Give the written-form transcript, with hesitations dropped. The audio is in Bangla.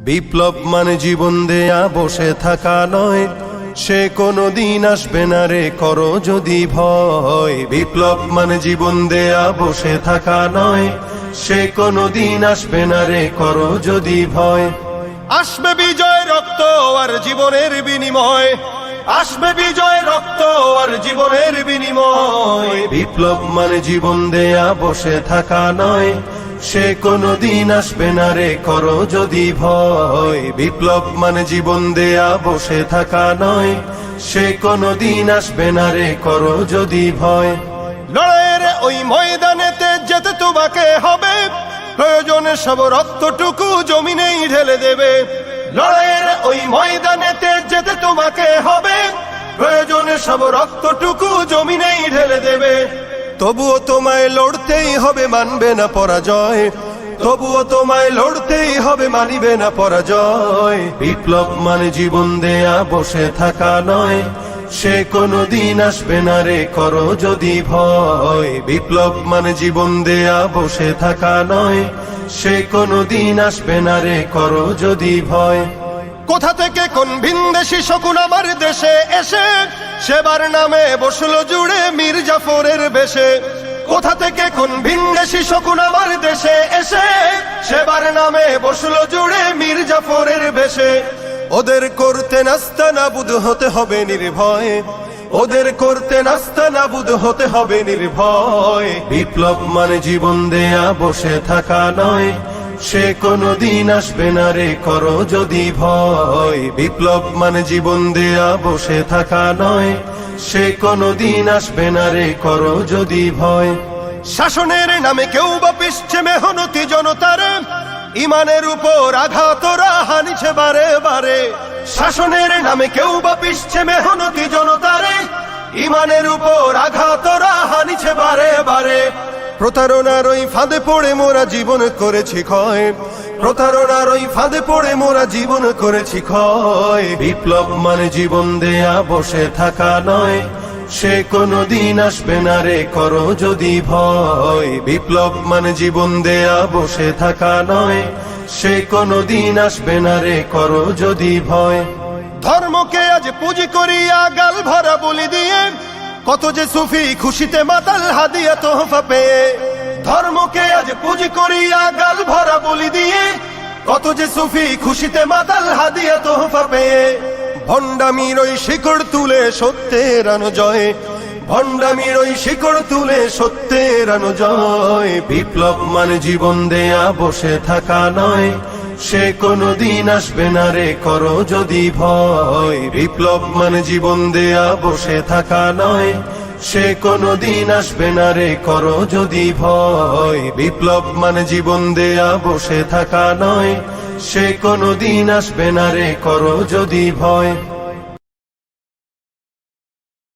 বিপ্লব মানে জীবন দেয়া বসে থাকা নয়, সে কোনদিন আসবে না রে করো যদি ভয়। বিপ্লব মানে জীবন দেয়া বসে থাকা নয়, সে কোনদিন আসবে না রে করো যদি ভয়। আসবে বিজয় রক্ত আর জীবনের বিনিময়, আসবে বিজয় রক্ত আর জীবনের বিনিময়। বিপ্লব মানে জীবন দেয়া বসে থাকা নয়, সে কোনদিন আসবে না রে করো যদি ভয়। বিপ্লব মানে জীবন দেয়া বসে থাকা নয়, সে কোনদিন আসবে না রে করো যদি ভয়। লড়াইয়ের ওই ময়দানেতে যেতে তোমাকে হবে, প্রয়োজনে সব রক্তটুকু জমিনেই ঢেলে দেবে। লড়াইয়ের ওই ময়দানেতে যেতে তোমাকে হবে, প্রয়োজনে সব রক্তটুকু জমিনেই ঢেলে দেবে। তবুও তোমায় লড়তেই হবে, মানবে না পরাজয়। তবুও তোমায় লড়তেই হবে, মানিবে না পরাজয়। বিপ্লব মানে জীবন দেয়া বসে থাকা নয়, সে কোনদিন আসবে না রে করো যদি ভয়। বিপ্লব মানে জীবন দেয়া বসে থাকা নয়, সে কোনদিন আসবে না রে করো যদি ভয়। কোথা থেকে কোন ভিনদেশী শকুন আমার দেশে এসে সেবার নামে বসলো জুড়ে মীর জাফরের বেশে। কোথা থেকে কোন ভিনদেশী শকুন আমার দেশে এসে সেবার নামে বসলো জুড়ে মীর জাফরের বেশে। ওদের করতে নাস্তানাবুদ হতে হবে নির্ভয়, ওদের করতে নাস্তানাবুদ হতে হবে নির্ভয়। বিপ্লব মানে জীবন দেয়া বসে থাকা নয়, সে কোনদিন আসবে না রে করো যদি ভয়। বিপ্লব মানে জীবন দেয়া বসে থাকা নয়, সে কোনদিন আসবে না রে করো যদি ভয়। শাসনের নামে কেউ বা পিছছে মেহনতি জনতার, ইমানের উপর আঘাতরা হানিছে বারে বারে। শাসনের নামে কেউ বা পিছছে মেহনতি জনতার, ইমানের উপর আঘাতরা হানিছে বারে বারে। প্রতারণার ওই ফাঁদে পড়ে মোরা জীবন করেছি ক্ষয়, প্রতারণার ওই ফাঁদে পড়ে মোরা জীবন করেছি ক্ষয়। বিপ্লব মানে জীবন দেয়া বসে থাকা নয়, সে কোনদিন আসবে না রে করো যদি ভয়। বিপ্লব মানে জীবন দেয়া বসে থাকা নয়, সে কোনদিন আসবে না রে করো যদি ভয়। ধর্মকে আজ পুঁজি করিয়া গাল ভরা বলি দিয়ে, কত যে সুফি খুশিতে মাতাল হাদিয়া তোহফা পেয়ে। ধর্মকে আজ পুঁজি করিয়া গাল ভরা বলি দিয়ে, কত যে সুফি খুশিতে মাতাল হাদিয়া তোহফা পেয়ে। ভণ্ডামির ওই শিকড় তুলে সত্যের আনো জয়, ভণ্ডামির ওই শিকড় তুলে সত্যের আনো জয়। বিপ্লব মানে জীবন দেয়া বসে থাকা নয়, সে কোনদিন আসবে না রে করো যদি ভয়। বিপ্লব মানে জীবন দেয়া বসে থাকা নয়, সে কোনদিন আসবে না রে করো যদি ভয়। বিপ্লব মানে জীবন দেয়া বসে থাকা নয়, সে কোনদিন আসবে না রে করো যদি ভয়।